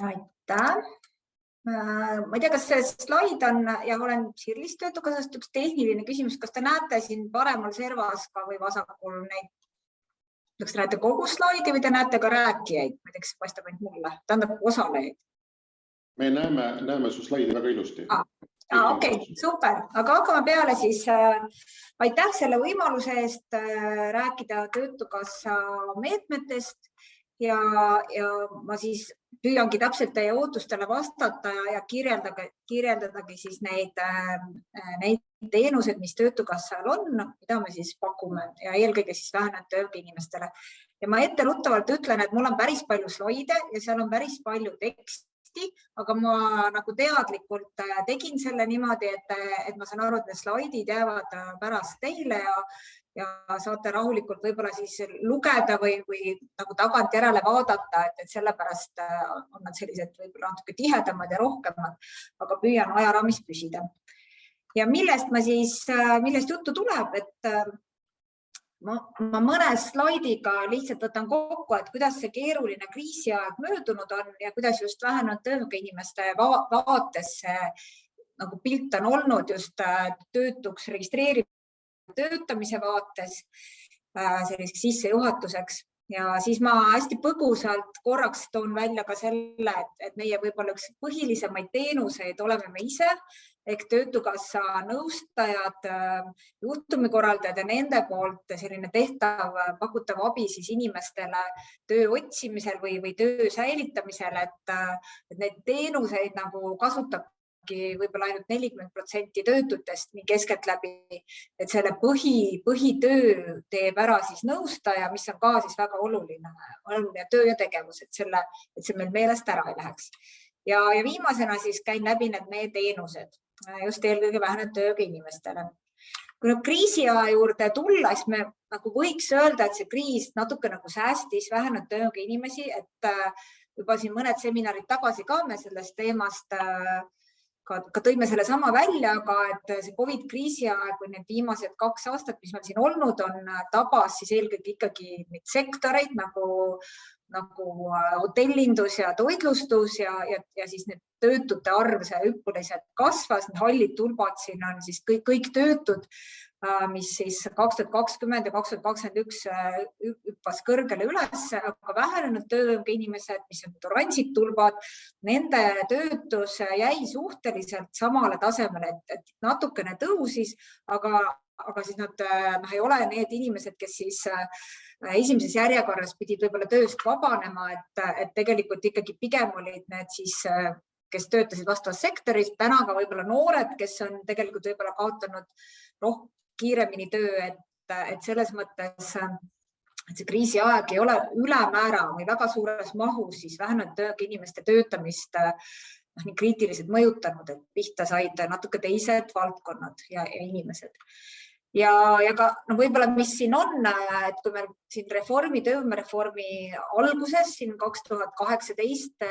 Aitäh. Ma ei tea, kas see slaid on ja olen Sirlis Töötukassast üks tehniline küsimus. Kas te näete siin paremal servas ka või vasakul neid? Kas te näete kogu slaidi või te näete ka rääkijaid? Ma ei tea, kas see paistab ainult mulle. Tähendab osalejaid. Me näeme su slaidi väga ilusti. Okei, super. Aga hakkame peale siis. Aitäh selle võimaluse eest rääkida Töötukassa meetmetest ja ma siis püüangi täpselt teie ootustele vastata ja kirjeldadagi siis neid teenused, mis Töötukassal on, mida me siis pakume ja eelkõige siis vähenenud tööga inimestele. Ja ma etteruttavalt ütlen, et mul on päris palju slaide ja seal on päris palju teksti, aga ma nagu teadlikult tegin selle niimoodi, et ma saan aru, et need slaidid jäävad pärast teile ja saate rahulikult võib-olla siis lugeda või nagu tagantjärele vaadata, et sellepärast on nad sellised võib-olla natuke tihedamad ja rohkemad, aga püüan ajaraamis püsida. Ja millest juttu tuleb, et ma mõne slaidiga lihtsalt võtan kokku, et kuidas see keeruline kriisiaeg möödunud on ja kuidas just vähenenud tööga inimeste vaates nagu pilt on olnud just töötuks registreerimise töötamise vaates selliseks sissejuhatuseks. Ja siis ma hästi põgusalt korraks toon välja ka selle, et meie võib-olla üks põhilisemaid teenuseid oleme me ise ehk Töötukassa nõustajad, juhtumikorraldajad ja nende poolt selline tehtav pakutav abi siis inimestele töö otsimisel või töö säilitamisel, et neid teenuseid nagu kasutab võib-olla ainult 40% töötutest nii keskeltläbi, et selle põhitöö teeb ära siis nõustaja, mis on ka siis väga oluline töö ja tegevus, et see meil meelest ära ei läheks. Ja viimasena siis käin läbi need meie teenused, just eelkõige vähenenud tööga inimestele. Kui nüüd kriisiaja juurde tulla, siis me nagu võiks öelda, et see kriis natuke nagu säästis vähenenud tööga inimesi, et juba siin mõned seminarid tagasi ka me sellest teemast ka tõime selle sama välja, aga et see COVID-kriisi aeg või need viimased 2 aastat, mis meil siin olnud on, tabas siis eelkõige ikkagi neid sektoreid nagu hotellindus ja toitlustus ja siis need töötute arv, see hüppeliselt kasvas, need hallid tulbad siin on siis kõik töötud, mis siis 2020 ja 2021 hüppas kõrgele üles, aga vähenenud tööga inimesed, mis on oranžid tulbad, nende töötus jäi suhteliselt samale tasemele, et natukene tõusis, aga siis nad ei ole need inimesed, kes siis esimeses järjekorras pidid võib-olla tööst vabanema, et tegelikult ikkagi pigem olid need siis kes töötasid vastavas sektoris, täna ka võib-olla noored, kes on tegelikult võib-olla kaotanud kiiremini töö, et selles mõttes, et see kriisiaeg ei ole ülemäära või väga suures mahus siis vähenenud tööga inimeste töötamist nii kriitiliselt mõjutanud, et pihta said natuke teised valdkonnad ja inimesed. Ja ka võib-olla, mis siin on, et kui meil siin töömereformi alguses, siin 2018,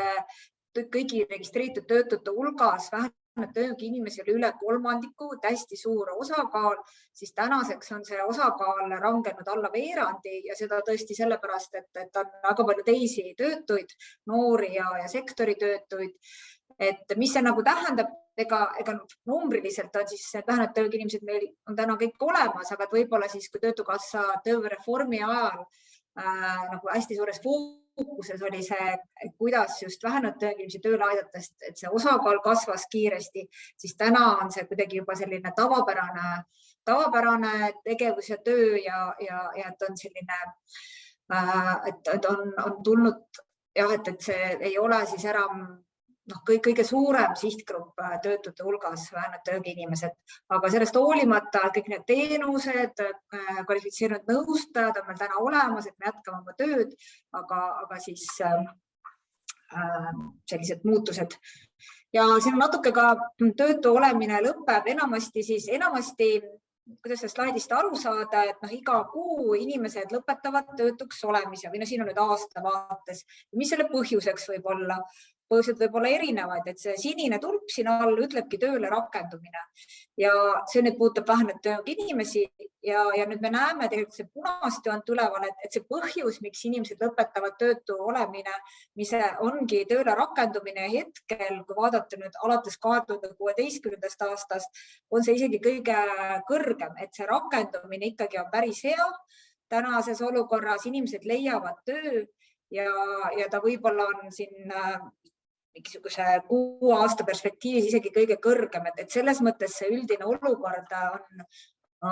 kõigi registreeritud töötute hulgas vähenenud tööga inimesi oli üle 3%, hästi suur osakaal, siis tänaseks on see osakaal rangenud alla veerandi ja seda tõesti sellepärast, et on väga palju teisi töötuid, noori ja sektoritöötuid. Et mis see nagu tähendab, ega numbriliselt on siis vähenenud tööga inimesed meil on täna kõik olemas, aga võib-olla siis, kui Töötukassa tööreformi ajal nagu hästi suures fookuses oli see, kuidas just vähenenud tööga inimesi tööle aidata, et see osakaal kasvas kiiresti, siis täna on see kuidagi juba selline tavapärane tegevus ja töö ja et on selline, et on tulnud jah, et see ei ole siis enam kõige suurem sihtgrupp töötute hulgas vähenenud tööga inimesed, aga sellest hoolimata kõik need teenused, kvalifitseerinud nõustajad on meil täna olemas, et me jätkame oma tööd, aga siis sellised muutused. Ja siin natuke ka töötu olemine lõpeb enamasti, kuidas see slaidist aru saada, et iga kuu inimesed lõpetavad töötuks olemise või siin on nüüd aasta vaates. Mis selle põhjuseks võib olla? põhjused võib olla erinevad, et see sinine tulp siin all ütlebki tööle rakendumine ja see nüüd puudutab vähenenud tööga inimesi ja nüüd me näeme tegelikult see punast joont üleval, et see põhjus, miks inimesed lõpetavad töötu olemine, mis ongi tööle rakendumine hetkel, kui vaadata nüüd alates 2016. aastast, on see isegi kõige kõrgem, et see rakendumine ikkagi on päris hea. Tänases olukorras inimesed leiavad töö ja ta võib-olla on siin mingisuguse 6 aasta perspektiivis isegi kõige kõrgem, et selles mõttes see üldine olukord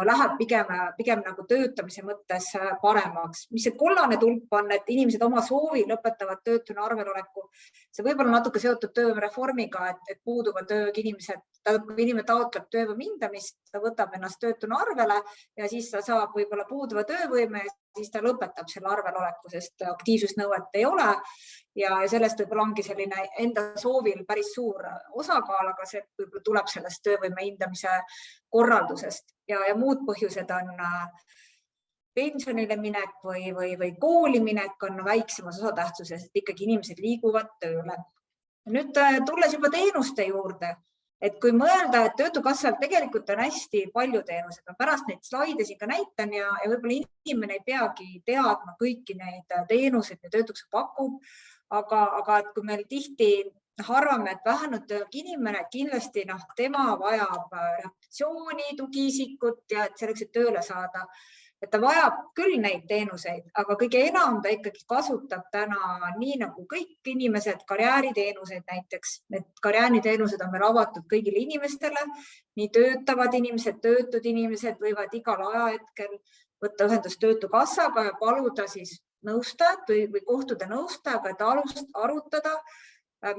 läheb pigem nagu töötamise mõttes paremaks. Mis see kollane tulp on, et inimesed oma soovi lõpetavad töötuna arveloleku. See võib-olla natuke seotud töövõimereformiga, et puuduva tööga inimesed, kui inimene taotleb töövõime hindamist, ta võtab ennast töötuna arvele ja siis ta saab võib-olla puuduva töövõime ja siis ta lõpetab selle arveloleku, sest aktiivsusnõuet ei ole ja sellest võib-olla ongi selline enda soovil päris suur osakaal, aga see võib-olla tuleb sellest töövõime hindamise korraldusest ja muud põhjused on pensionile minek või kooli minek on väiksemas osatähtsuses, et ikkagi inimesed liiguvad tööle. Nüüd tulles juba teenuste juurde, et kui mõelda, et Töötukassal tegelikult on hästi palju teenused, ma pärast neid slaide siin ka näitan ja võib-olla inimene ei peagi teadma kõiki neid teenuseid, mida Töötukassa pakub, aga et kui meil tihti arvame, et vähenenud tööga inimene kindlasti tema vajab rehabilitatsiooni, tugiisikut ja et selleks, et tööle saada, et ta vajab küll neid teenuseid, aga kõige enam ta ikkagi kasutab täna nii nagu kõik inimesed karjääriteenuseid näiteks. Need karjääriteenused on meil avatud kõigile inimestele, nii töötavad inimesed, töötud inimesed võivad igal ajahetkel võtta ühendust Töötukassaga ja paluda siis nõustajat või kohtuda nõustajaga, et arutada,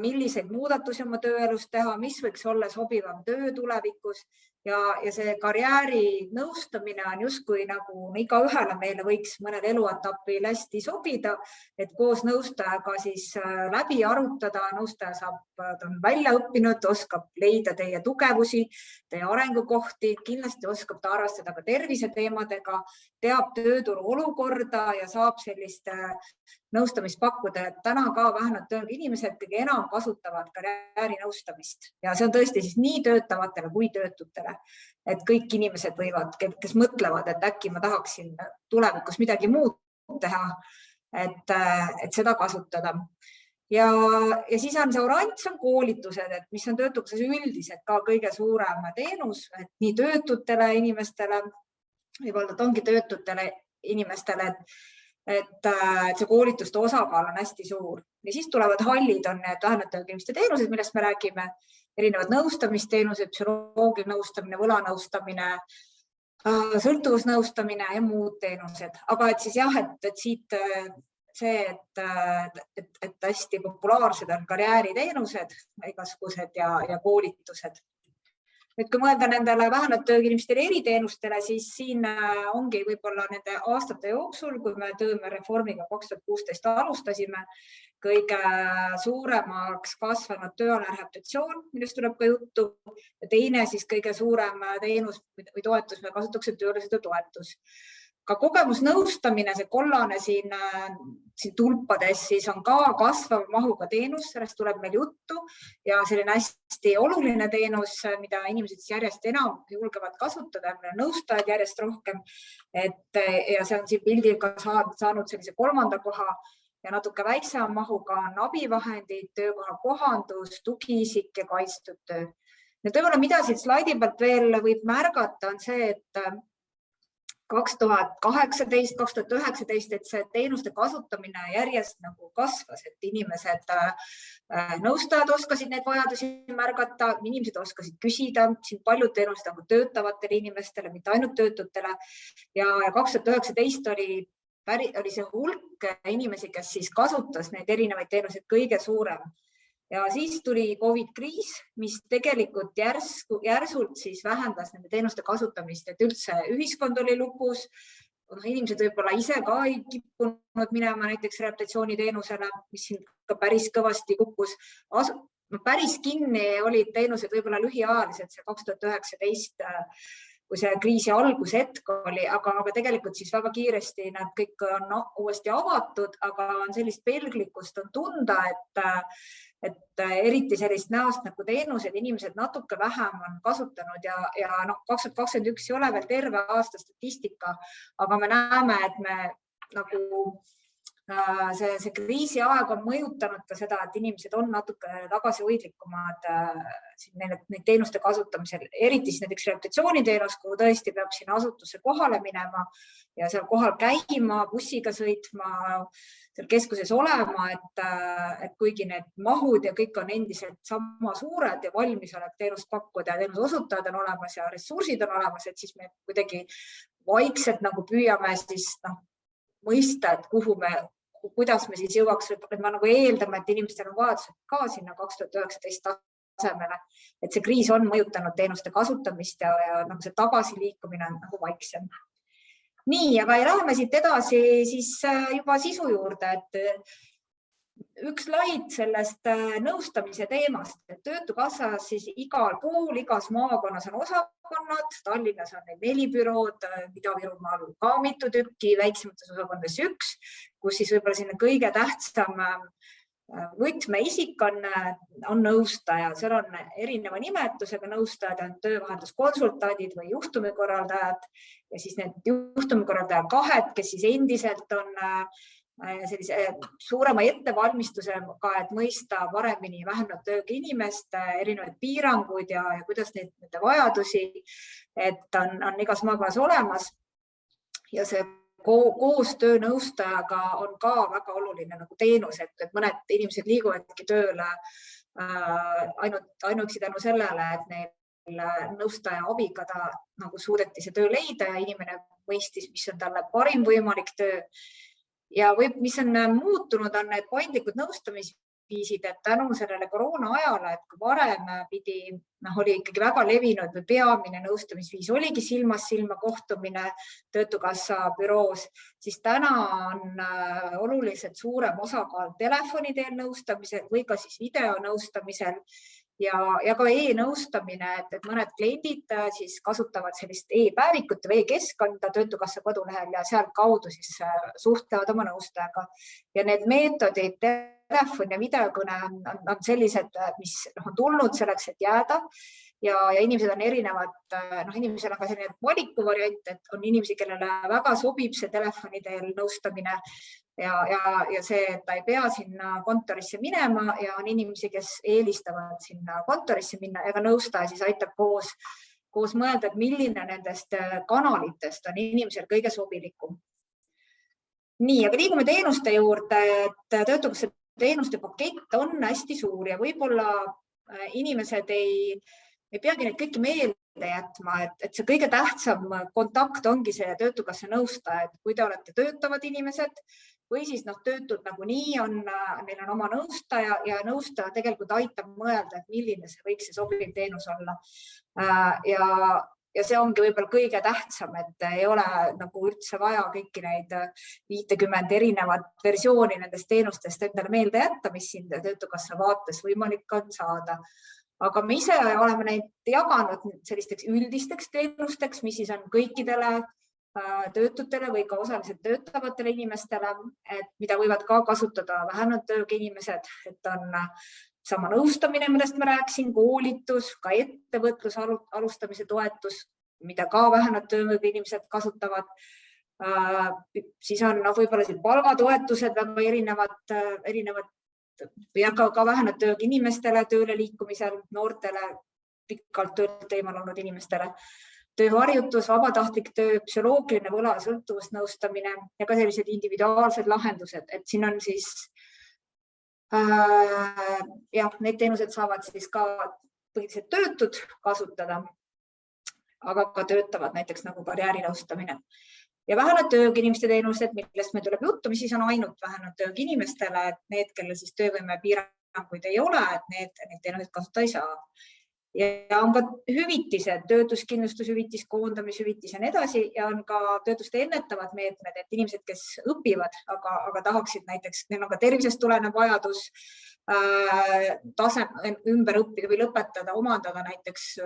milliseid muudatusi oma tööelus teha, mis võiks olla sobivam töö tulevikus ja see karjääri nõustamine on justkui nagu igaühele meile võiks mõnel eluetapil hästi sobida, et koos nõustajaga siis läbi arutada, nõustaja ta on välja õppinud, oskab leida teie tugevusi, teie arengukohti, kindlasti oskab ta arvestada ka terviseteemadega, teab tööturu olukorda ja saab sellist nõustamist pakkuda, et täna ka vähenenud tööga inimesed kõige enam kasutavad karjäärinõustamist ja see on tõesti siis nii töötavatele kui töötutele, et kõik inimesed võivad, kes mõtlevad, et äkki ma tahaksin tulevikus midagi muud teha, et seda kasutada. Ja siis on see oranž on koolitused, et mis on Töötukassas üldiselt ka kõige suurem teenus, et nii töötutele inimestele, võib-olla ongi töötutele inimestele, et see koolituste osakaal on hästi suur. Ja siis tulevad hallid, on need vähenenud tööga inimeste teenused, millest me räägime, erinevad nõustamisteenused, psühholoogiline nõustamine, võlanõustamine, sõltuvusnõustamine ja muud teenused. Aga et siis jah, et siit see, et hästi populaarsed on karjääriteenused, igasugused ja koolitused. Nüüd, kui mõelda nendele vähenenud tööga inimestele eriteenustele, siis siin ongi võib-olla nende aastate jooksul, kui me tööreformiga 2016 alustasime, kõige suuremaks kasvanud tööalane rehabilitatsioon, millest tuleb ka juttu, ja teine siis kõige suurem teenus või toetus, me kasutatakse töölisetoetus. Ka kogemusnõustamine, see kollane siin tulpades siis on ka kasvav mahuga teenus, sellest tuleb meil juttu ja selline hästi oluline teenus, mida inimesed järjest enam julgevad kasutada, nõustajad järjest rohkem. Ja see on siin pildil ka saanud sellise 3. koha ja natuke väiksema mahuga on abivahendid, töökoha kohandus, tugiisik ja kaitstud töö. Nüüd võib-olla mida siit slaidi pealt veel võib märgata on see, et 2018, 2019, et see teenuste kasutamine järjest nagu kasvas, et inimesed, nõustajad oskasid neid vajadusi märgata, inimesed oskasid küsida, siin paljud teenused on töötavatele inimestele, mitte ainult töötutele ja 2019 oli see hulk inimesi, kes siis kasutas neid erinevaid teenuseid kõige suurem. Ja siis tuli COVID-kriis, mis tegelikult järsult siis vähendas nende teenuste kasutamist, et üldse ühiskond oli lukus. Inimesed võib-olla ise ka ei kippunud minema näiteks rehabilitatsiooniteenusele, mis siin ka päris kõvasti kukkus. Päris kinni olid teenused võib-olla lühiajalised, see 2019, kui see kriisi algushetk oli, aga tegelikult siis väga kiiresti nad kõik on uuesti avatud, aga on sellist pelglikkust on tunda, et eriti sellist näost nagu teenused inimesed natuke vähem on kasutanud ja 2021 ei ole veel terve aasta statistika, aga me näeme, et me nagu see kriisiaeg on mõjutanud ka seda, et inimesed on natuke tagasihoidlikumad neid teenuste kasutamisel, eriti siis näiteks rehabilitatsiooniteenus, kuhu tõesti peab sinna asutusse kohale minema ja seal kohal käima, bussiga sõitma, seal keskuses olema, et kuigi need mahud ja kõik on endiselt sama suured ja valmisolek teenust pakkuda ja teenuse osutajad on olemas ja ressursid on olemas, et siis me kuidagi vaikselt nagu püüame siis mõista, et kuidas me siis jõuaks, et me nagu eeldame, et inimestel on vajadused ka sinna 2019 tasemele, et see kriis on mõjutanud teenuste kasutamist ja nagu see tagasiliikumine on nagu vaiksem. Nii, aga läheme siit edasi siis juba sisu juurde, et üks slaid sellest nõustamise teemast, et Töötukassas siis igal pool, igas maakonnas on osakonnad, Tallinnas on neid 4 bürood, Ida-Virumaal ka mitu tükki, väiksemates osakondades 1, kus siis võib-olla sinna kõige tähtsam võtmeisik on nõustaja. Seal on erineva nimetusega nõustajad, on töövahenduskonsultandid või juhtumikorraldajad ja siis need juhtumikorraldajad 2, kes siis endiselt on sellise suurema ettevalmistusega, et mõista paremini vähenenud tööga inimest, erinevaid piiranguid ja kuidas nende vajadusi, et on igas maakonnas olemas ja see koostöö nõustajaga on ka väga oluline nagu teenus, et mõned inimesed liiguvadki tööle ainuüksi tänu sellele, et neil nõustaja abiga nagu suudeti see töö leida ja inimene mõistis, mis on talle parim võimalik töö. Ja mis on muutunud, on need paindlikud nõustamisviisid, et tänu sellele koroona ajale, et kui varem oli ikkagi väga levinud või peamine nõustamisviis oligi silmast silma kohtumine Töötukassa büroos, siis täna on oluliselt suurem osakaal telefoni teel nõustamisel või ka siis videonõustamisel ja ka e-nõustamine, et mõned kliendid siis kasutavad sellist e-päevikut või e-keskkonda Töötukassa kodulehel ja sealt kaudu siis suhtlevad oma nõustajaga. Ja need meetodid, telefon ja videokõne on sellised, mis on tulnud selleks, et jääda ja inimesed on erinevad, inimesel on ka selline valikuvariant, et on inimesi, kellele väga sobib see telefoni teel nõustamine ja see, et ta ei pea sinna kontorisse minema ja on inimesi, kes eelistavad sinna kontorisse minna ja ka nõustaja siis aitab koos mõelda, et milline nendest kanalitest on inimesel kõige sobilikum. Nii, aga liigume teenuste juurde, et Töötukassa teenuste pakett on hästi suur ja võib-olla inimesed ei peagi neid kõiki meelde jätma, et see kõige tähtsam kontakt ongi see Töötukassa nõustaja, et kui te olete töötavad inimesed või siis töötud nagunii neil on oma nõustaja ja nõustaja tegelikult aitab mõelda, et milline see võiks see sobiv teenus olla. Ja see ongi võib-olla kõige tähtsam, et ei ole nagu üldse vaja kõiki neid 50 erinevat versiooni nendest teenustest endale meelde jätta, mis siin Töötukassa vaates võimalik on saada. Aga me ise oleme neid jaganud sellisteks üldisteks teenusteks, mis siis on kõikidele töötutele või ka osaliselt töötavatele inimestele, mida võivad ka kasutada vähenenud tööga inimesed, et on sama nõustamine, millest ma rääkisin, koolitus, ka ettevõtluse alustamise toetus, mida ka vähenenud tööga inimesed kasutavad. Siis on võib-olla palgatoetused väga erinevad ja ka vähenenud tööga inimestele tööle liikumisel, noortele, pikalt töölt eemal olnud inimestele. Tööharjutus, vabatahtlik töö, psühholoogiline võla sõltuvusnõustamine ja ka sellised individuaalsed lahendused, et siin on siis need teenused saavad siis ka põhiliselt töötud kasutada, aga ka töötavad näiteks nagu karjäärinõustamine. Ja vähenenud tööga inimeste teenused, millest meil tuleb juttu, mis siis on ainult vähenenud tööga inimestele, et need, kellel siis töövõime piiranguid ei ole, et need teenused kasutada ei saa. Ja on ka hüvitised, töötuskindlustushüvitis, koondamishüvitis ja nii edasi ja on ka töötuste ennetavad meetmed, et inimesed, kes õpivad, aga tahaksid näiteks, neil on ka tervisest tulenev vajadus ümber õppida või lõpetada, omandada näiteks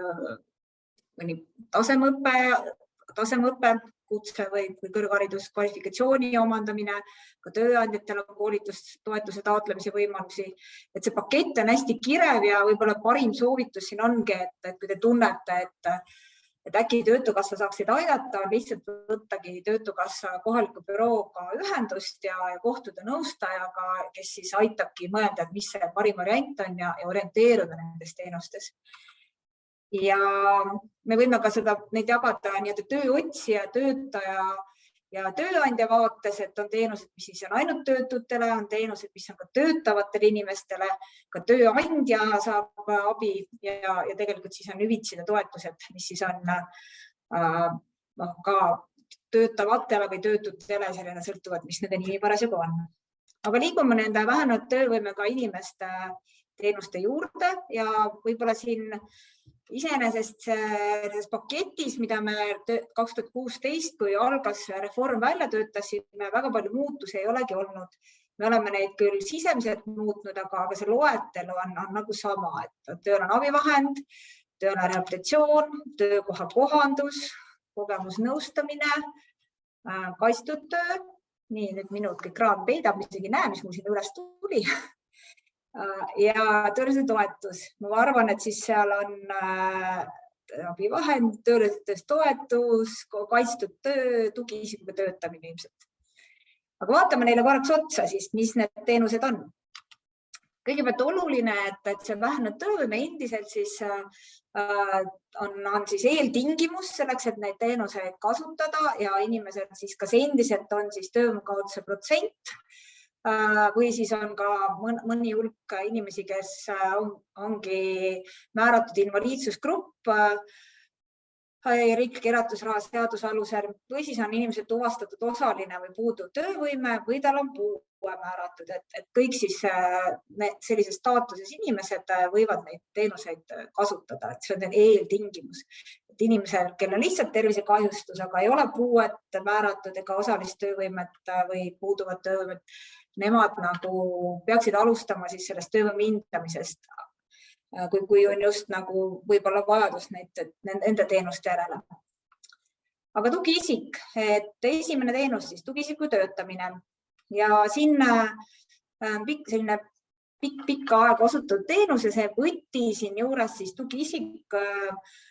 mõni tasemeõpe, kutse või kõrghariduskvalifikatsiooni omandamine, ka tööandjatele koolitustoetuse taotlemise võimalusi. Et see pakett on hästi kirev ja võib-olla parim soovitus siin ongi, et kui te tunnete, et äkki Töötukassa saaks teid aidata, lihtsalt võttagi Töötukassa kohaliku bürooga ühendust ja kohtuda nõustajaga, kes siis aitabki mõelda, et mis see parim variant on ja orienteeruda nendes teenustes. Ja me võime ka neid jagada nii-öelda tööotsija, töötaja ja tööandja vaates, et on teenused, mis siis on ainult töötutele, on teenused, mis on ka töötavatele inimestele, ka tööandja saab abi ja tegelikult siis on hüvitised ja toetused, mis siis on ka töötavatele või töötutele selline sõltuvad, mis nende nimi parasjagu on. Aga liigume nende vähenenud töövõimega inimeste teenuste juurde ja võib-olla siin iseenesest selles paketis, mida me 2016, kui algas reform välja töötasime, väga palju muutusi ei olegi olnud. Me oleme neid küll sisemiselt muutnud, aga see loetelu on nagu sama, et tööl on abivahend, tööl on rehabilitatsioon, töökoha kohandus, kogemusnõustamine, kaitstud töö. Nii, nüüd minult kõik kraam peidab, mis ei näe, mis mul siin üles tuli. Ja töölised toetus. Ma arvan, et siis seal on abivahend, töölised toetus, kaitstud töö, tugiisikuga töötamine ilmselt. Aga vaatame neile korraks otsa, siis, mis need teenused on. Kõigepealt oluline, et see vähenenud töövõime endiselt siis on siis eeltingimus selleks, et neid teenuseid kasutada ja inimesed siis kas endiselt on siis töökaotuse protsent või siis on ka mõni hulk inimesi, kes ongi määratud invaliidsusgrupp riiklik elatusraha seaduse alusel või siis on inimesed tuvastatud osaline või puuduv töövõime või tal on puue määratud, et kõik siis sellises staatuses inimesed võivad neid teenuseid kasutada, et see on eeltingimus. Et inimesel, kellel lihtsalt tervisekahjustus, aga ei ole puuet määratud ega osalist töövõimet või puuduvat töövõimet, nemad nagu peaksid alustama siis sellest töövõime hindamisest, kui on just nagu võib-olla vajadus nende teenuste järele. Aga tugiisik, et esimene teenus siis tugiisiku töötamine ja sinna selline pikka aega osutud teenuse, see võti siin juures siis tugiisik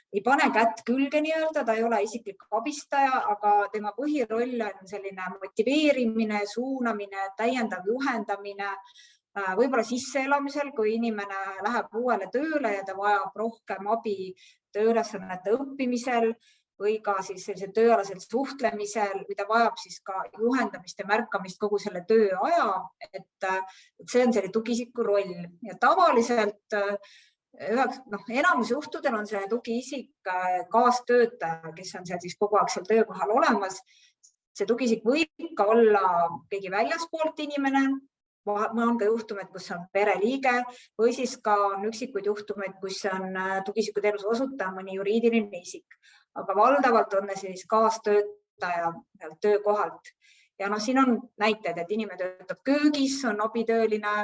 ei pane kätt külge nii-öelda, ta ei ole isiklik abistaja, aga tema põhiroll on selline motiveerimine, suunamine, täiendav juhendamine, võib-olla sisseelamisel, kui inimene läheb uuele tööle ja ta vajab rohkem abi tööülesannete õppimisel või ka siis sellise tööalasel suhtlemisel, või ta vajab siis ka juhendamist ja märkamist kogu selle tööaja, et see on selle tugiisiku roll. Ja tavaliselt enamus juhtudel on see tugiisik kaastöötaja, kes on seal siis kogu aeg seal töökohal olemas. See tugiisik võib ka olla keegi väljaspoolt inimene, on ka juhtumeid, kus on pereliige või siis ka on üksikuid juhtumeid, kus on tugiisiku teenuse osutaja mõni juriidiline isik, aga valdavalt on siis kaastöötaja töökohalt. Ja siin on näited, et inimene töötab köögis, on abitööline,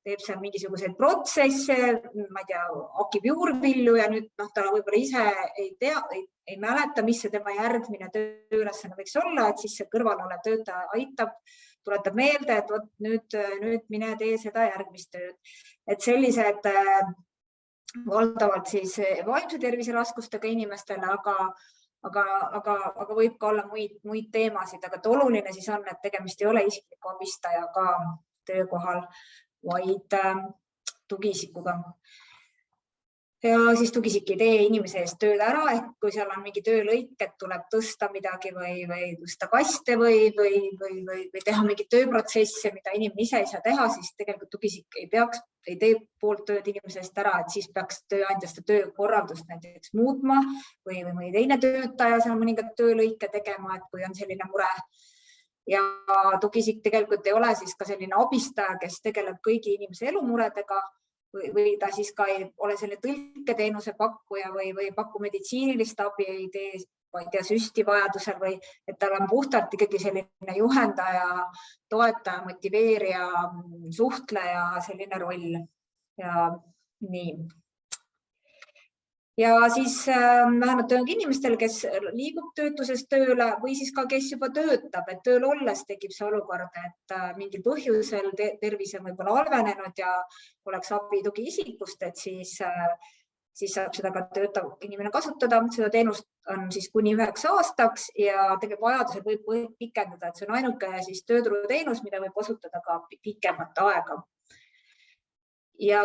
teeb seal mingisuguseid protsesse, ma ei tea, hakib juurvilju ja nüüd ta võib-olla ise ei mäleta, mis see tema järgmine tööülesanne võiks olla, et siis see kõrval olev töötaja aitab, tuletab meelde, et nüüd mine tee seda järgmist tööd. Et sellised valdavalt siis vaimse tervise raskustega inimestele, aga võib ka olla muid teemasid, aga oluline siis on, et tegemist ei ole isikliku abistajaga töökohal, vaid tugiisikuga. Ja siis tugiisik ei tee inimese eest tööd ära, ehk kui seal on mingi töölõik, et tuleb tõsta midagi või tõsta kaste või teha mingi tööprotsesse, mida inimene ise ei saa teha, siis tegelikult tugiisik ei tee poolt tööd inimese eest ära, et siis peaks tööandjast töökorraldust näiteks muutma või mõni teine töötaja seal mõningad töölõike tegema, et kui on selline mure. Ja tugiisik tegelikult ei ole siis ka selline abistaja, kes tegeleb kõigi inimese elumuredega, või ta siis ka ei ole selline tõlketeenuse pakkuja või pakku meditsiinilist abi, ei tee süsti vajadusel või et tal on puhtalt ikkagi selline juhendaja, toetaja, motiveerija, suhtleja, selline roll. Ja nii. Ja siis vähemalt tööga inimestel, kes liigub töötusest tööle või siis ka, kes juba töötab, et tööl olles tekib see olukord, et mingil põhjusel tervis on võib-olla halvenenud ja oleks abi tugiisikust, et siis saab seda ka töötav inimene kasutada. Seda teenust on siis kuni 9 aastaks ja tegelikult vajadusel võib pikendada, et see on ainuke siis tööturuteenus, mida võib osutada ka pikemat aega. Ja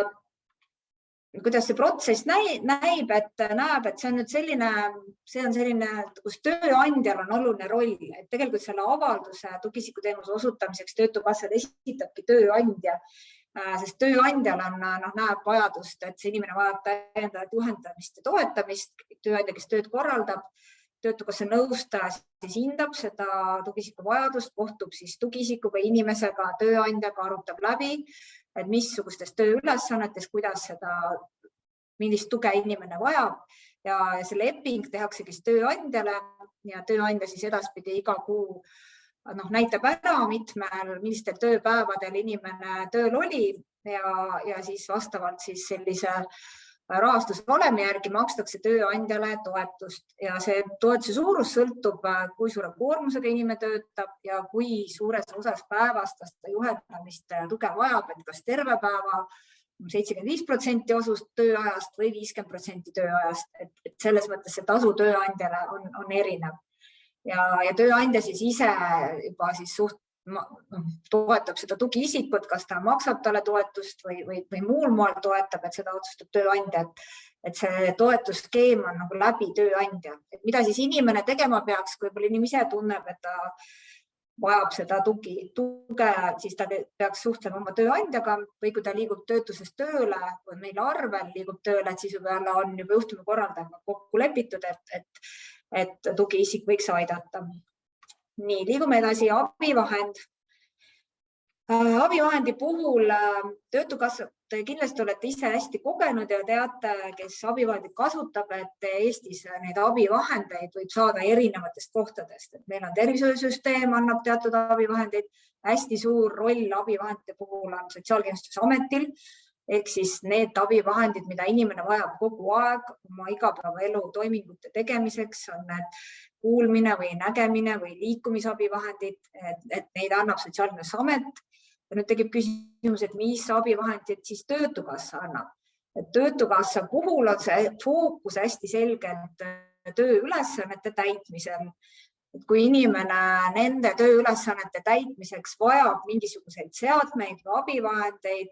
kuidas see protsess näib, et see on nüüd selline, kus tööandjal on oluline roll, et tegelikult selle avalduse tugiisikuteenuse osutamiseks Töötukassal esitabki tööandja, sest tööandjal näeb vajadust, et see inimene vajab täiendavat juhendamist ja toetamist. Tööandja, kes tööd korraldab, Töötukassa nõustaja siis hindab seda tugiisiku vajadust, kohtub siis tugiisikuga, inimesega, tööandjaga, arutab läbi, et missugustes tööülesannetes, millist tuge inimene vajab ja see leping tehaksegi tööandjale ja tööandja siis edaspidi iga kuu näitab ära, millistel tööpäevadel inimene tööl oli ja siis vastavalt siis sellise rahastusvalemi järgi makstakse tööandjale toetust ja see toetuse suurus sõltub, kui suure koormusega inimene töötab ja kui suures osas päevast ta juhendamist ja tuge vajab, et kas terve päeva 75% osust tööajast või 50% tööajast, et selles mõttes see tasu tööandjale on erinev ja tööandja siis ise juba siis toetab seda tugiisikut, kas ta maksab talle toetust või muul moel toetab, et seda otsustab tööandja, et see toetusskeem on nagu läbi tööandja. Et mida siis inimene tegema peaks, kui inimene ise tunneb, et ta vajab seda tuge, siis ta peaks suhtlema oma tööandjaga või kui ta liigub töötusest tööle või meil arvel liigub tööle, et siis võib-olla on juba juhtumi korraldajaga kokku lepitud, et tugiisik võiks aidata. Nii, liigume edasi, abivahend. Abivahendi puhul Töötukassa, te kindlasti olete ise hästi kogenud ja teate, kes abivahendit kasutab, et Eestis neid abivahendeid võib saada erinevatest kohtadest. Meil on tervishoiusüsteem, annab teatud abivahendeid, hästi suur roll abivahendite puhul on Sotsiaalkindlustusametil, ehk siis need abivahendid, mida inimene vajab kogu aeg oma igapäevaelu toimingute tegemiseks, on need kuulmine või nägemine või liikumisabivahendid, et neid annab Sotsiaalkindlustusamet. Ja nüüd tekib küsimus, et mis abivahendid siis Töötukassa annab. Et Töötukassa puhul on see fookus hästi selgelt tööülesannete täitmisel. Et kui inimene nende tööülesannete täitmiseks vajab mingisuguseid seadmeid või abivahendeid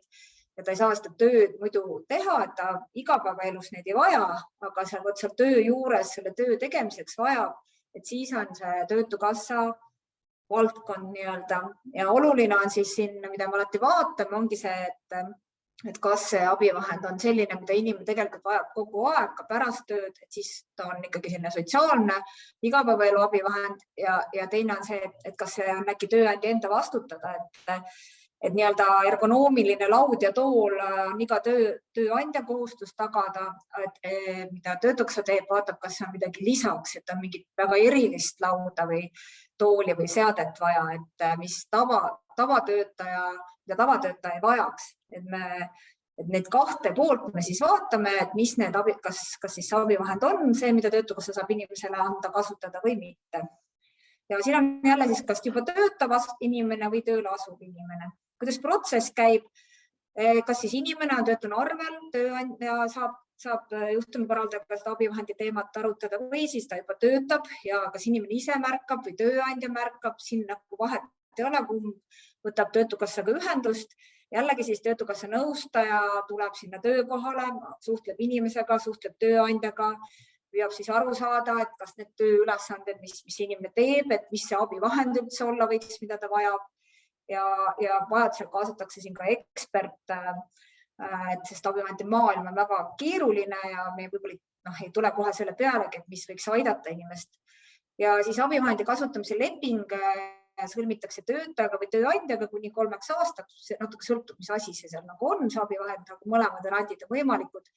ja ta ei saa seda tööd muidu teha, et ta igapäevaelus neid ei vaja, aga seal töö juures selle töö tegemiseks vajab, et siis on see Töötukassa valdkond nii-öelda ja oluline on siis siin, mida me alati vaatame, ongi see, et kas see abivahend on selline, mida inimene tegelikult vajab kogu aeg ka pärast tööd, et siis ta on ikkagi selline sotsiaalne igapäevaelu abivahend ja teine on see, et kas see on äkki tööandja enda vastutada, et nii-öelda ergonoomiline laud ja tool on iga tööandja kohustus tagada, mida Töötukassa teeb, vaatab, kas on midagi lisaks, et on mingit väga erilist lauda või tooli või seadet vaja, et mis tavatöötaja ei vajaks. Et need kahte poolt me siis vaatame, et mis need kas siis abivahend on see, mida Töötukassa saab inimesele anda kasutada või mitte. Ja siin on jälle siis kas juba töötav inimene või tööle asuv inimene. Kuidas protsess käib, kas siis inimene on töötuna arvel, tööandja saab juhtumikorraldajaga abivahendi teemat arutada või siis ta juba töötab ja kas inimene ise märkab või tööandja märkab, siin nagu vahet ei ole, kumb võtab Töötukassaga ühendust. Jällegi siis Töötukassa nõustaja tuleb sinna töökohale, suhtleb inimesega, suhtleb tööandjaga, püüab siis aru saada, et kas need tööülesanded, mis inimene teeb, et mis see abivahend üldse olla võiks, mida ta vajab ja vajadusel kaasatakse siin ka ekspert, sest abivahendi maailm on väga keeruline ja me võib-olla ei tule kohe selle pealegi, et mis võiks aidata inimest. Ja siis abivahendi kasutamise leping sõlmitakse töötajaga või tööandjaga kuni 3 aastaks, see natuke sõltub, mis asi see seal nagu on, see abivahend, aga mõlemad erandid on võimalikud.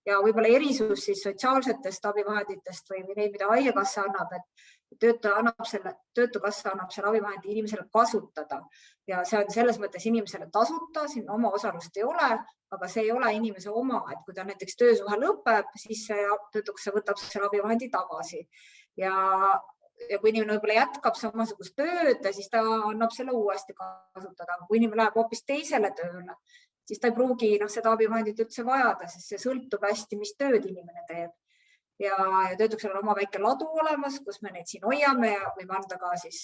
Ja võib-olla erisus siis sotsiaalsetest abivahenditest või neid, mida haigekassa annab, et töötukassa annab selle abivahendi inimesele kasutada ja see on selles mõttes inimesele tasuta, siin oma osalust ei ole, aga see ei ole inimese oma, et kui ta näiteks töösuhe lõpeb, siis töötukassa võtab selle abivahendi tagasi ja kui inimene võib-olla jätkab samasugust tööd, siis ta annab selle uuesti kasutada. Kui inimene läheb hoopis teisele tööle, siis ta ei pruugi seda abivahendit üldse vajada, sest see sõltub hästi, mis tööd inimene teeb. Ja töötuksel on oma väike ladu olemas, kus me neid siin hoiame ja võime anda ka siis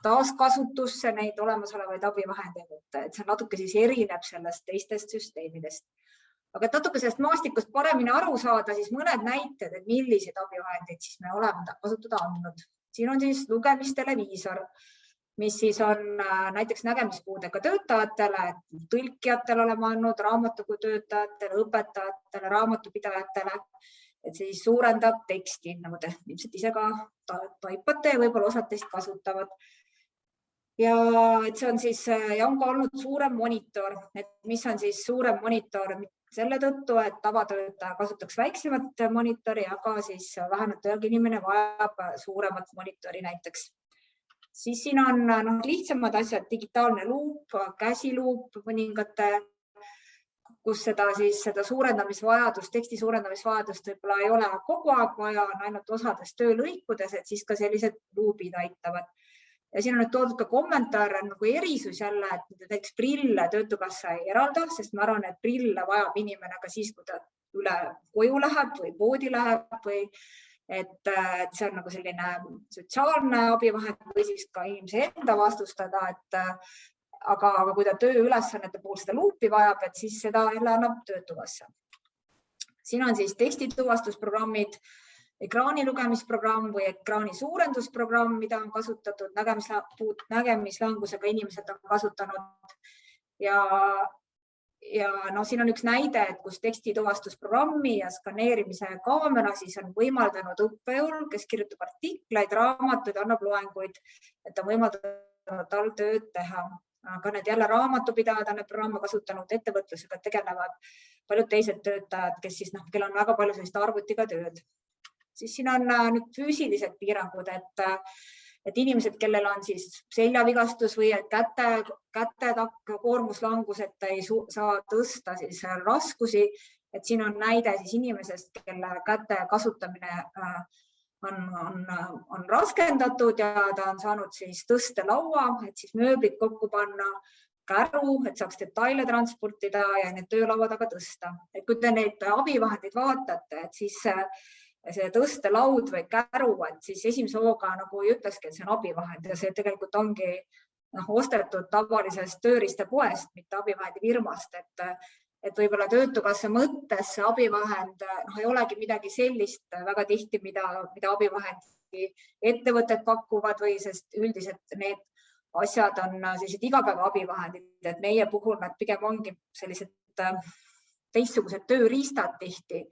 taaskasutusse neid olemasolevaid abivahendeid, et see natuke siis erineb sellest teistest süsteemidest. Aga et natuke sellest maastikust paremini aru saada, siis mõned näited, et milliseid abivahendeid siis me oleme kasutada andnud. Siin on siis lugemisteleviisor, mis siis on näiteks nägemispuudega töötajatele, tõlkijatele oleme andnud, raamatukogutöötajatele, õpetajatele, raamatupidajatele, et siis suurendab teksti, nagu te ilmselt ise ka taipate ja võib-olla osad teist kasutavad. Ja et see on siis, ja on ka olnud suurem monitor, et mis on siis suurem monitor selle tõttu, et tavatöötaja kasutaks väiksemat monitori, aga siis vähemalt tööga inimene vajab suuremat monitori näiteks. Siis siin on lihtsamad asjad, digitaalne luup, käsiluup mõningate, kus seda suurendamisvajadust, teksti suurendamisvajadust võib-olla ei ole kogu aeg vaja, on ainult osades töölõikudes, et siis ka sellised luubid aitavad. Ja siin on nüüd toodud ka kommentaar nagu erisus jälle, et näiteks prille töötukassa ei eralda, sest ma arvan, et prille vajab inimene ka siis, kui ta üle koju läheb või poodi läheb või et see on nagu selline sotsiaalne abivahend või siis ka inimese enda vastustada, aga kui ta tööülesannete puhul seda luupi vajab, et siis seda jälle annab töötukassa. Siin on siis tekstituvastusprogrammid, ekraani lugemisprogramm või ekraani suurendusprogramm, mida on kasutatud, nägemislangusega inimesed on kasutanud. Ja siin on üks näide, et kus tekstituvastusprogrammi ja skaneerimise kaamera siis on võimaldanud õppejõul, kes kirjutab artikleid, raamatuid, annab loenguid, et on võimaldanud tal tööd teha. Aga need jälle raamatupidajad on need programme kasutanud, ettevõtlusega tegelevad paljud teised töötajad, kes siis, kellel on väga palju sellist arvutiga tööd. Siis siin on nüüd füüsilised piirangud, et inimesed, kellel on siis seljavigastus või kätetakk koormuslangus, et ei saa tõsta siis raskusi, et siin on näide siis inimesest, kelle käte kasutamine on raskendatud ja ta on saanud siis tõstelaua, et siis mööblit kokku panna, käru, et saaks detaile transportida ja need töölaua taga tõsta. Et kui te neid abivahendeid vaatate, et siis see tõstelaud või käru, et siis esimese hooga nagu ei ütleski, et see on abivahend ja see tegelikult ongi ostetud tavalisest tööriistapoest, mitte abivahendi firmast, et võib-olla töötukassa mõttes see abivahend ei olegi midagi sellist väga tihti, mida abivahendi ettevõtted pakuvad või sest üldiselt need asjad on sellised igapäeva abivahendid, et meie puhul nad pigem ongi sellised teistsugused tööriistad tihti,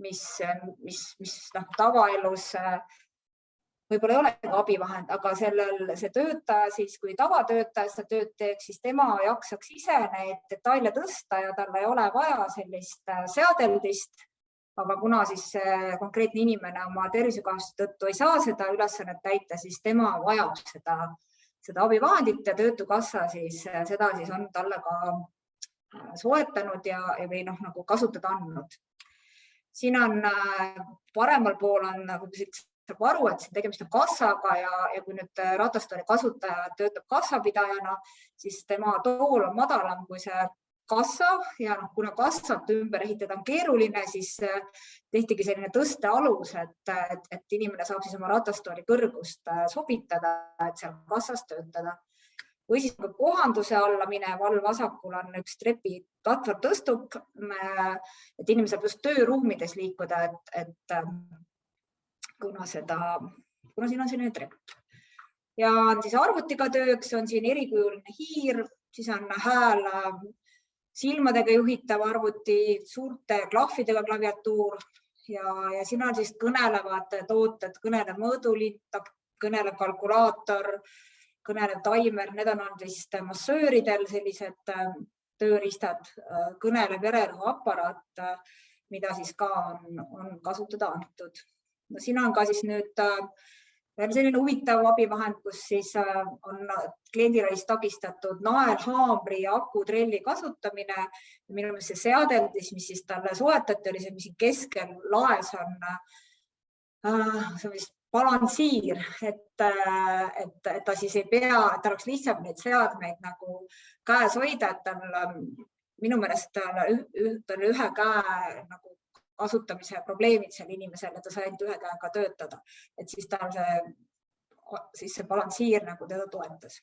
mis tavaelus võib-olla ei ole abivahend, aga see töötaja siis, kui tavatöötaja seda tööd teeks, siis tema jaksaks ise neid detaile tõsta ja tal ei ole vaja sellist seadeldist, aga kuna siis konkreetne inimene oma tervisekahjustuse tõttu ei saa seda ülesannet täita, siis tema vajab seda abivahendit ja töötukassa siis seda siis on talle ka soetanud või nagu kasutada andnud. Siin on paremal pool on saab aru, et tegemist on kassaga ja kui nüüd ratastooli kasutaja töötab kassapidajana, siis tema tool on madalam kui see kassa ja kuna kassat ümber ehitada on keeruline, siis tehtigi selline tõstealus, et inimene saab siis oma ratastooli kõrgust sobitada, et seal kassas töötada. Või siis kohanduse alla minev all vasakul on üks trepiplatvorm tõstub, et inimene saab just tööruumides liikuda, et kuna siin on selline trepp. Ja on siis arvutiga tööks, on siin erikujuline hiir, siis on hääl silmadega juhitav arvuti, suurte klahvidega klaviatuur ja siin on siis kõnelevad tooted, kõnelev mõõduliit, kõnelev kalkulaator, kõnelev taimer, need on siis massööridel sellised tööriistad, kõnelev vererõhuaparaat mida siis ka on kasutada antud. No, siin on ka siis nüüd selline huvitav abivahend, kus siis on kliendiravis takistatud naelhaamri ja akutrelli kasutamine. Minu meelest see seadeldis, mis siis talle soetati, oli see, mis keskel laes on, see on vist balansiir, et ta siis ei pea, et ta oleks lihtsam neid seadmeid nagu käes hoida, et tal minu meelest on ühe käe nagu kasutamise probleemid seal inimesel, et ta sai ainult ühe käega töötada, et siis tal see balansiir nagu teda toetas.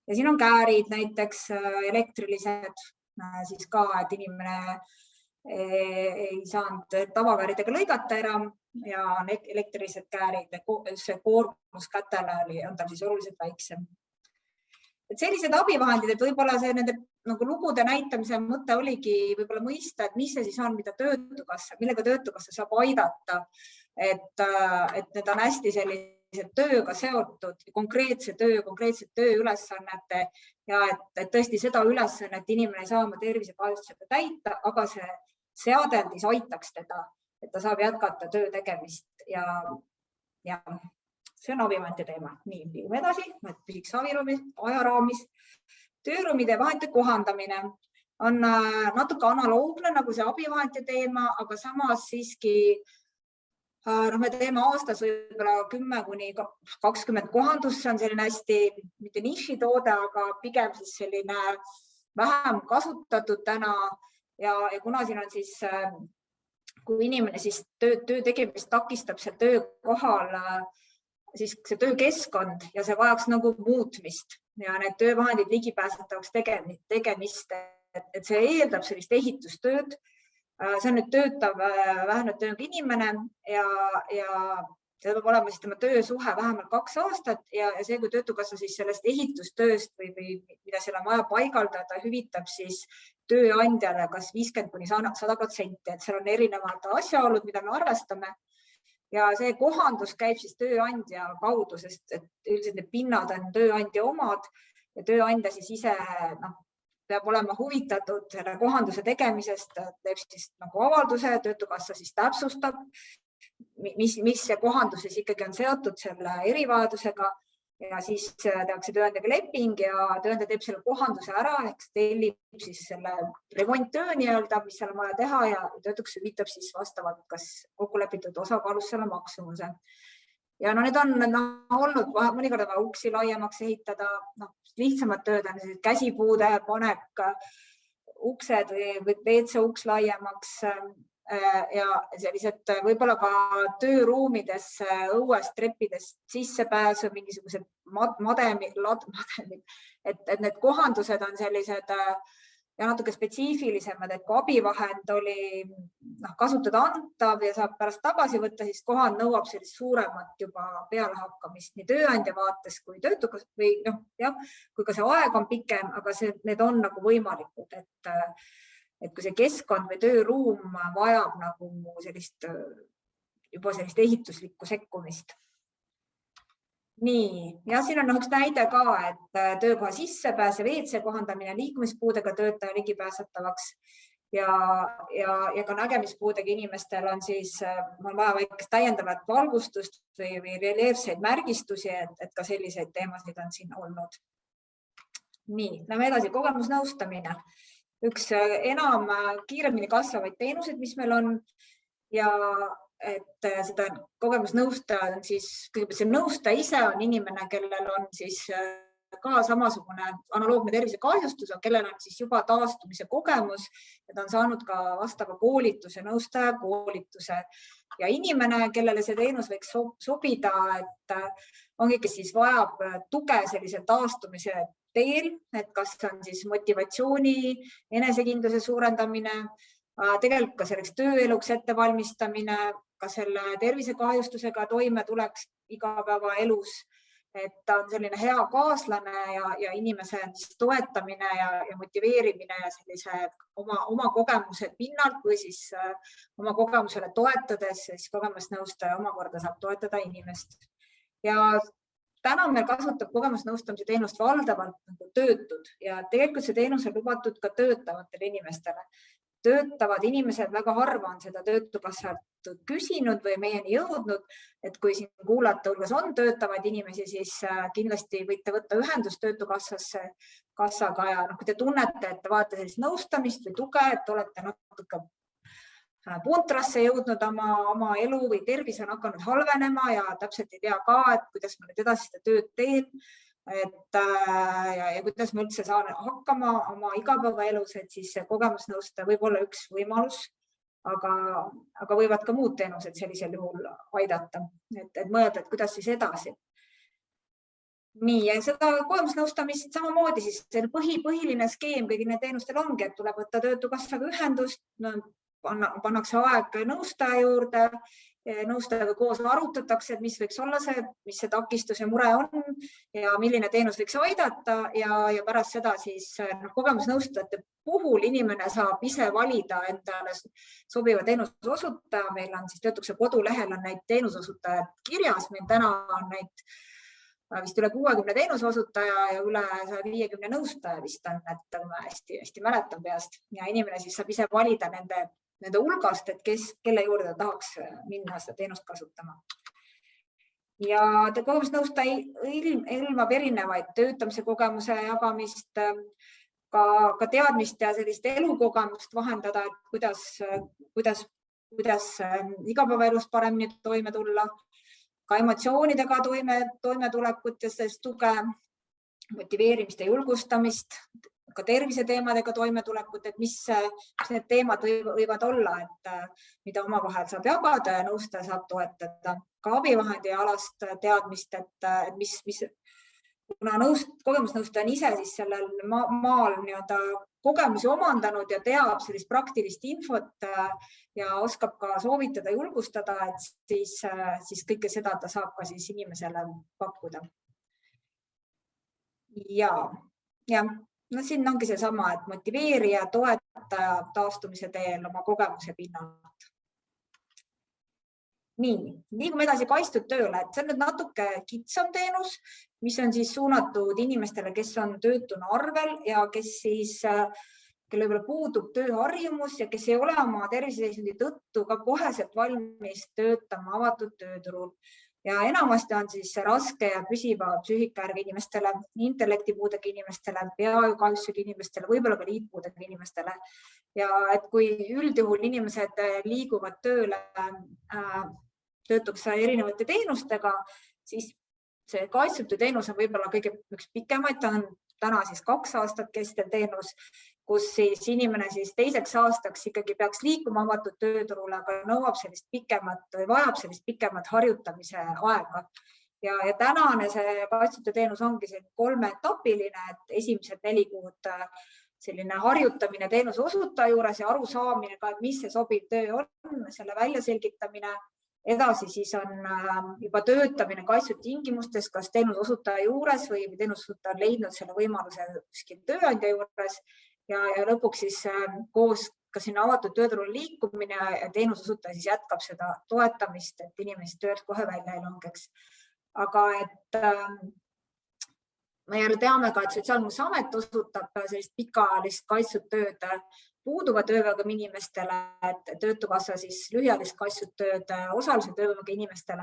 Ja siin on käärid näiteks elektrilised, siis ka, et inimene ei saanud tavakääridega lõigata enam ja on elektrilised käärid, see koormus kätele on tal siis oluliselt väiksem. Et sellised abivahendid, et võib-olla see nende nagu lugude näitamise mõte oligi võib-olla mõista, et mis see siis on, millega Töötukassa saab aidata, et need on hästi sellised tööga seotud, konkreetsete tööülesannete ja et tõesti seda ülesannet inimene ei saa oma tervisekahjustusega täita, aga see seadeldis aitaks teda, et ta saab jätkata töö tegemist ja see on abivahendite teema. Nii, liigume edasi, et püsiks ajaraamis. Tööruumide vahendite kohandamine on natuke analoogne nagu see abivahendite teema, aga samas siiski me teeme aastas võib-olla 10 kuni 20 kohandust, see on selline hästi, mitte nišitoode, aga pigem siis selline vähem kasutatud täna ja kuna siin on siis, kui inimene siis töö tegemist takistab seal töökohal, siis see töökeskkond ja see vajaks nagu muutmist ja need töövahendid ligipääsetavaks tegemist, et see eeldab sellist ehitustööd. See on nüüd töötav vähenenud tööga inimene ja see peab olema siis tema töösuhe vähemalt 2 aastat ja see, kui Töötukassa siis sellest ehitustööst või mida seal on vaja paigaldada, hüvitab siis tööandjale kas 50 kuni 100%, et seal on erinevad asjaolud, mida me arvestame. Ja see kohandus käib siis tööandja kaudu, sest üldiselt need pinnad on tööandja omad ja tööandja siis ise peab olema huvitatud selle kohanduse tegemisest, teeb siis nagu avalduse, Töötukassa siis täpsustab, mis see kohandus siis ikkagi on seotud selle erivajadusega ja siis tehakse tööandjaga leping ja tööandja teeb selle kohanduse ära, ehk tellib siis selle remonttöö nii-öelda, mis seal on vaja teha ja Töötukassa hüvitab siis vastavalt kas kokkulepitud osakaalus selle maksumuse. Ja need on olnud, mõnikord on vaja uksi laiemaks ehitada, lihtsamad tööd on käsipuude panek, uksed või WC uks laiemaks ja sellised võib-olla ka tööruumides õuest treppidest sissepääsu, mingisugused mademid, et need kohandused on sellised ja natuke spetsiifilisemad, et kui abivahend oli kasutada antav ja saab pärast tagasi võtta, siis kohand nõuab sellist suuremat juba pealehakkamist nii tööandja vaates kui Töötukassa või kui ka see aeg on pikem, aga need on nagu võimalikud, et kui see keskkond või tööruum vajab nagu juba sellist ehituslikku sekkumist. Nii, ja siin on üks näide ka, et töökoha sissepääs ja WC kohandamine liikumispuudega töötaja ligipääsetavaks ja ka nägemispuudega inimestel on siis vaja väikest täiendavat valgustust või reljeefseid märgistusi, et ka selliseid teemasid on siin olnud. Nii, lähme edasi, kogemusnõustamine. Üks enam kiiremini kasvavaid teenuseid, mis meil on ja et seda kogemusnõustaja on siis, kõigepealt see nõustaja ise on inimene, kellel on siis ka samasugune analoogne tervisekahjustus, kellel on siis juba taastumise kogemus ja ta on saanud ka vastava koolituse, nõustaja koolituse ja inimene, kellele see teenus võiks sobida, et ongi, kes siis vajab tuge sellise taastumise teel, et kas on siis motivatsiooni, enesekindluse suurendamine, tegelikult ka selleks tööeluks ettevalmistamine, ka selle tervisekahjustusega toime tuleks igapäevaelus, et ta on selline hea kaaslane ja inimese toetamine ja motiveerimine ja sellise oma kogemuse pinnalt või siis oma kogemusele toetades, siis kogemusnõustaja omakorda saab toetada inimest. Ja täna meil kasutab kogemusnõustamise teenust valdavalt töötud ja tegelikult see teenus on lubatud ka töötavatele inimestele. töötavad inimesed, väga harva on seda Töötukassalt küsinud või meieni jõudnud, et kui siin kuulata hulgas on töötavaid inimesi, siis kindlasti võite võtta ühendust Töötukassaga ja kui te tunnete, et te vajate sellist nõustamist või tuge, et olete natuke puntrasse jõudnud oma elu või tervis on hakanud halvenema ja täpselt ei tea ka, et kuidas ma nüüd edasi seda tööd teen, ja kuidas ma üldse saan hakkama oma igapäevaelus, et siis kogemusnõustaja võib olla üks võimalus, aga võivad ka muud teenused sellisel juhul aidata, et mõelda, et kuidas siis edasi. Nii, ja seda kogemusnõustamist samamoodi siis põhiline skeem kõigile teenustel ongi, et tuleb võtta Töötukassaga ühendust, pannakse aeg nõustaja juurde, nõustajaga koos arutatakse, et mis võiks olla mis see takistus ja mure on ja milline teenus võiks aidata ja pärast seda siis kogemusnõustajate puhul inimene saab ise valida endale sobiva teenusosutaja. Meil on siis Töötukassa kodulehel on neid teenusosutajad kirjas, meil täna on neid vist üle 60 teenusosutaja ja üle 150 nõustaja vist on, et ma hästi mäletan peast ja inimene siis saab ise valida nende hulgast, et kelle juurde ta tahaks minna seda teenust kasutama. Ja kogemusnõustaja ilmab erinevaid töötamise kogemuse jagamist, ka teadmist ja sellist elukogemust vahendada, et kuidas igapäevaelus paremini toime tulla, ka emotsioonidega toimetulekut ja sellist tuge, motiveerimist ja julgustamist, ka terviseteemadega toimetulekut, et mis need teemad võivad olla, et mida omavahel saab jagada ja nõustaja saab toetada. Ka abivahendi alast teadmist, et kuna kogemusnõustaja on ise siis sellel maal kogemusi omandanud ja teab sellist praktilist infot ja oskab ka soovitada, julgustada, et siis kõike seda ta saab ka siis inimesele pakkuda. Ja siin ongi seesama, et motiveerija, toetaja taastumise teel oma kogemuse pinnalt. Nii, liigume edasi kaitstud tööle, et see on nüüd natuke kitsam teenus, mis on siis suunatud inimestele, kes on töötuna arvel ja kelle võib-olla puudub tööharjumus ja kes ei ole oma terviseseisundi tõttu ka koheselt valmis töötama avatud tööturul. Ja enamasti on siis raske ja püsiva psüühikahäirega inimestele, intellektipuudega inimestele, peakahjustusega inimestele, võib-olla ka liitpuudega inimestele. Ja et kui üldjuhul inimesed liiguvad tööle Töötukassa erinevate teenustega, siis see kaitstud teenus on võib-olla kõige üks pikemaid, ta on täna siis 2 aastat kestev teenus, kus siis inimene siis teiseks aastaks ikkagi peaks liikuma avatud tööturule, aga nõuab sellist pikemat või vajab sellist pikemat harjutamise aega. Ja tänane see kaitstud teenus ongi 3-etapiline, et esimesed 4 kuud selline harjutamine teenuse osutaja juures ja arusaamine ka, et mis see sobiv töö on, selle väljaselgitamine. Edasi siis on juba töötamine kaitstud tingimustes, kas teenuse osutaja juures või teenuse osutaja on leidnud selle võimaluse kuskil tööandja juures ja lõpuks siis koos ka sinna avatud tööturul liikumine ja teenuse osutaja siis jätkab seda toetamist, et inimesed töölt kohe välja ei langeks. Aga et me jälle teame ka, et Sotsiaalkindlustusamet osutab sellist pikaajalist kaitstud tööd puuduva töövõimega inimestele, et Töötukassa siis lühiajalist kaitstud tööd osalise töövõimega inimestele,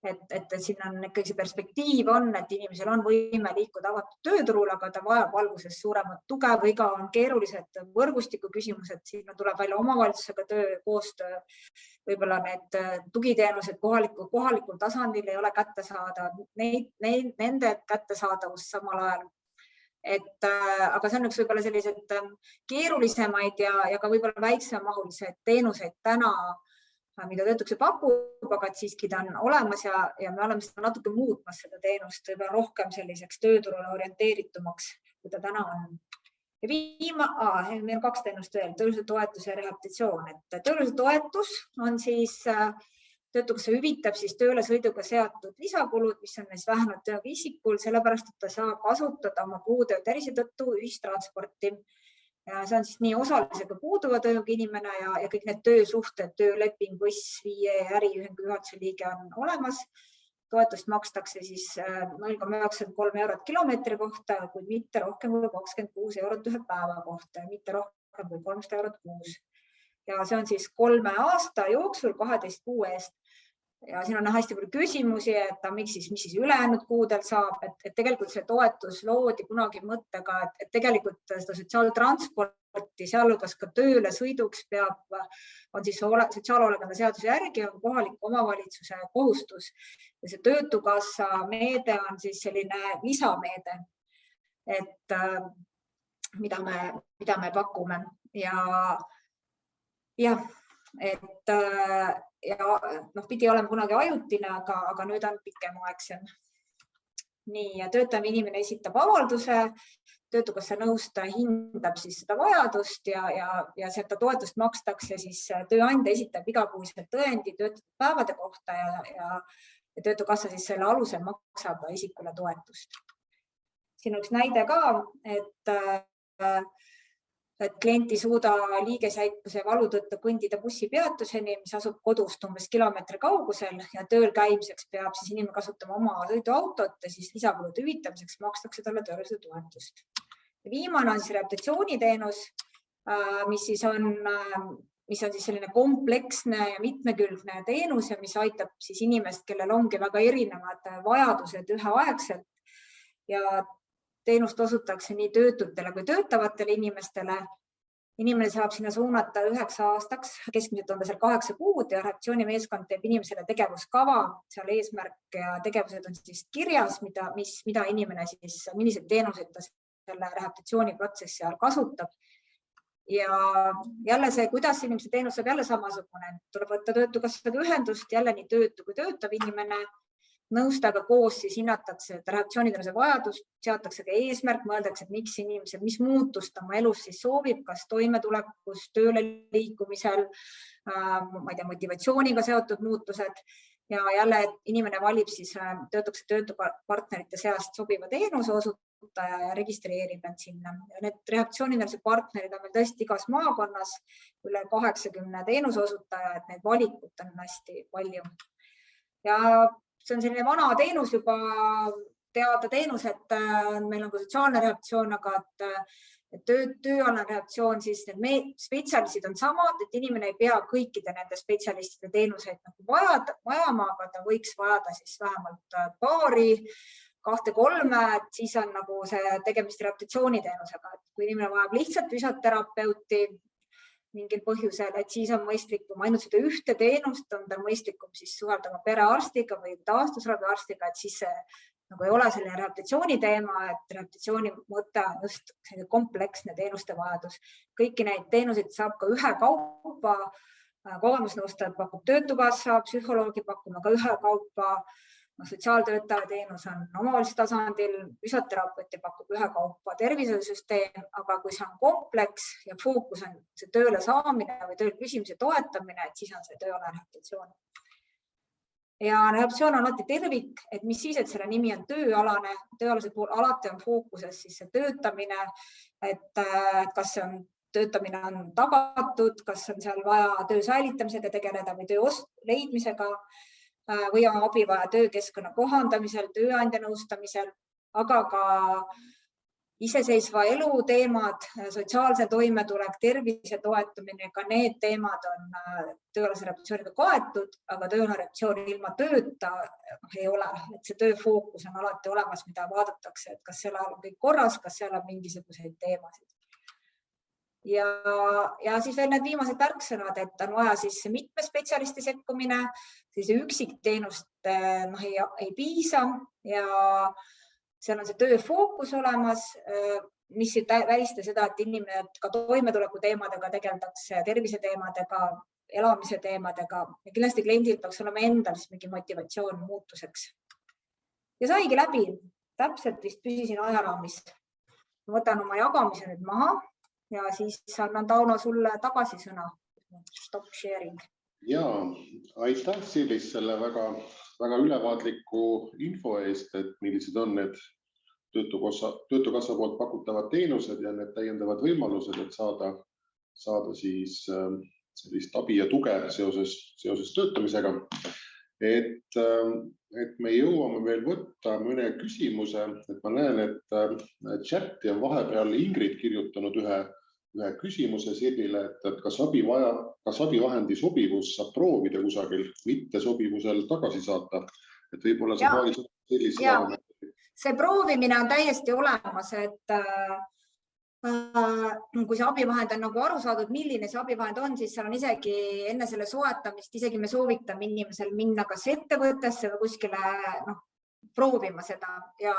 et siin on ikkagi see perspektiiv on, et inimesel on võime liikuda avatud tööturul, aga ta vajab alguses suuremat tuge või ka on keerulised võrgustiku küsimused, siin tuleb välja omavalitsusega töö, koostöö, võib-olla need tugiteenused kohalikul tasandil ei ole kättesaada, nende kättesaadavust samal ajal. Aga see on üks võib-olla sellised keerulisemaid ja ka võib-olla väiksemahulised teenuseid täna, mida Töötukassa pakub, aga et siiski ta on olemas ja me oleme seda natuke muutmas seda teenust võib-olla rohkem selliseks tööturule orienteeritumaks, kui ta täna on. Ja meil on 2 teenust veel, tööllise toetus ja rehabilitatsioon. Tööllise toetus on siis Töötukassa hüvitab siis tööle sõiduga seatud lisakulud, mis on vähenenud tööga isikul, sellepärast, et ta saab kasutada oma puude ja tervise tõttu ühistransporti. See on siis nii osalisega puuduva tööga inimene ja kõik need töösuhted, tööleping, võss, FIE, äriühingu juhatuse liige on olemas. Toetust makstakse siis 0,93 € kilomeetri kohta, kuid mitte rohkem kui 26 € ühe päeva kohta ja mitte rohkem rohkem kui 300 eurot kuus. Ja see on siis 3 aasta jooksul 12 kuu eest. Ja siin on hästi palju küsimusi, et mis siis ülejäänud kuudel saab, et tegelikult see toetus loodi kunagi mõttega, et tegelikult seda sotsiaaltransporti, sealhulgas ka tööle sõiduks on siis sotsiaalhoolekande seaduse järgi on kohaliku omavalitsuse kohustus. Ja see töötukassa meede on siis selline lisameede, et mida me pakume. Ja pidi olema kunagi ajutine, aga nüüd on pikem aeg see. Nii, ja töötav inimene esitab avalduse, töötukassa nõustaja hindab siis seda vajadust ja seda toetust makstakse siis tööandja esitab igakuiselt tõendi töötatud päevade kohta ja töötukassa siis selle alusel maksab isikule toetust. Siin on üks näide ka, et klient ei suuda liigesjäikuse valu tõttu kõndida bussipeatuseni, mis asub kodust umbes kilomeetri kaugusel ja tööl käimiseks peab siis inimene kasutama oma sõiduautot ja siis lisakulude hüvitamiseks makstakse talle töölisuse toetust. Ja viimane on siis rehabilitatsiooniteenus, mis on siis selline kompleksne ja mitmekülgne teenus ja mis aitab siis inimest, kellel ongi väga erinevad vajadused üheaegselt ja teenust osutakse nii töötutele kui töötavatele inimestele. Inimene saab sinna suunata 9 aastaks, keskmiselt on ta seal 8 kuud ja rehabilitatsioonimeeskond teeb inimesele tegevuskava, seal eesmärk ja tegevused on siis kirjas, mida inimene siis, milliseid teenuseid ta selle rehabilitatsiooniprotsessi ajal kasutab. Ja jälle see, kuidas inimese teenus saab jälle samasugune, tuleb võtta töötukassaga ühendust, jälle nii töötu kui töötav inimene, nõustajaga koos siis hinnatakse rehabilitatsiooniteenuse vajadust, seatakse ka eesmärk, mõeldakse, et miks inimesed, mis muutust oma elus siis soovib, kas toimetulekus, tööle liikumisel, motivatsiooniga seotud muutused ja jälle inimene valib siis töötupartnerite seast sobiva teenuse osutaja ja registreerib end sinna. Ja need rehabilitatsiooniteenuse partnerid on meil tõesti igas maakonnas üle 80 teenuse osutaja, et need valikut on hästi palju. Ja see on selline vana teenus juba teada teenus, et meil on ka sotsiaalne rehabilitatsioon, aga tööalane rehabilitatsioon, siis need spetsialistid on samad, et inimene ei pea kõikide nende spetsialistide teenuseid vajama, aga ta võiks vajada siis vähemalt paari, 2-3, et siis on nagu see tegemist rehabilitatsiooniteenusega. Kui inimene vajab lihtsalt füsioterapeuti mingil põhjusel, et siis on mõistlikum ainult seda ühte teenust, on ta mõistlikum siis suheldama perearstiga või taastusraviarstiga, et siis see nagu ei ole selline rehabilitatsiooni teema, et rehabilitatsiooni mõte on just kompleksne teenuste vajadus. Kõiki neid teenuseid saab ka ühekaupa, kogemusnõustaja pakub töötukassa, psühholoogi pakume ka ühekaupa, sotsiaaltöötaja teenus on omavalitsuse tasandil, füsioterapeuti pakub ühekaupa tervishoiusüsteem, aga kui see on kompleks ja fookus on see tööle saamine või tööl püsimise toetamine, et siis on see tööalane rehabilitatsioon. Ja rehabilitatsioon on alati tervik, et mis siis, et selle nimi on tööalane, tööalase pool alati on fookuses siis see töötamine, et kas see on töötamine on tagatud, kas on seal vaja töö säilitamisega tegeleda või töö leidmisega, või on abi vaja töökeskkonna kohandamisel, tööandja nõustamisel, aga ka iseseisva elu teemad, sotsiaalse toimetulek, tervise toetumine, ka need teemad on tööalase rehabilitatsiooniga kaetud, aga tööalane rehabilitatsioon ilma tööta ei ole, et see tööfookus on alati olemas, mida vaadatakse, et kas seal on kõik korras, kas seal on mingisuguseid teemasid. Ja siis veel need viimased märksõnad, et on vaja siis mitme spetsialisti sekkumine, siis üksikteenust ei piisa ja seal on see tööfookus olemas, mis ei välista seda, et inimene ka toimetuleku teemadega tegeldakse, tervise teemadega, elamise teemadega ja kindlasti kliendil peaks olema endal mingi motivatsioon muutuseks. Ja saigi läbi, täpselt vist püsisin ajaraamis. Võtan oma jagamise nüüd maha. Ja siis annan Tauno sulle tagasisõna. Stop sharing. Ja, aitäh Silis selle väga ülevaatliku info eest, et millised on need töötukassa poolt pakutavad teenused ja need täiendavad võimalused, et saada siis sellist abi ja tuge seoses töötamisega. Et me jõuame veel võtta mõne küsimuse, et ma näen, et chati on vahepeal Ingrid kirjutanud ühe ühe küsimuse Sirbile, et kas abivahendi sobivus saab proovida kusagil, mitte sobivusel tagasi saata, et võib-olla sa paari sellist laadi. See proovimine on täiesti olemas, et kui see abivahend on nagu aru saadud, milline see abivahend on, siis seal on isegi enne selle soetamist, isegi me soovitame inimesel minna kas ettevõttesse või kuskile proovima seda ja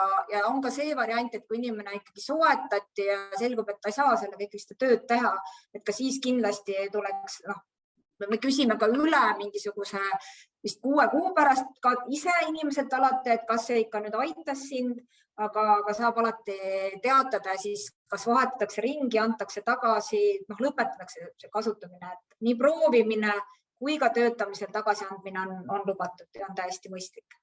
on ka see variant, et kui inimene ikkagi soetati ja selgub, et ta ei saa sellega ikkagi seda tööd teha, et ka siis kindlasti tuleks, me küsime ka üle mingisuguse vist 6 kuu pärast ka ise inimeselt alati, et kas see ikka nüüd aitas sind, aga saab alati teatada ja siis kas vahetatakse ringi, antakse tagasi, lõpetatakse see kasutamine, et nii proovimine kui ka töötamisel tagasiandmine on lubatud ja on täiesti mõistlik.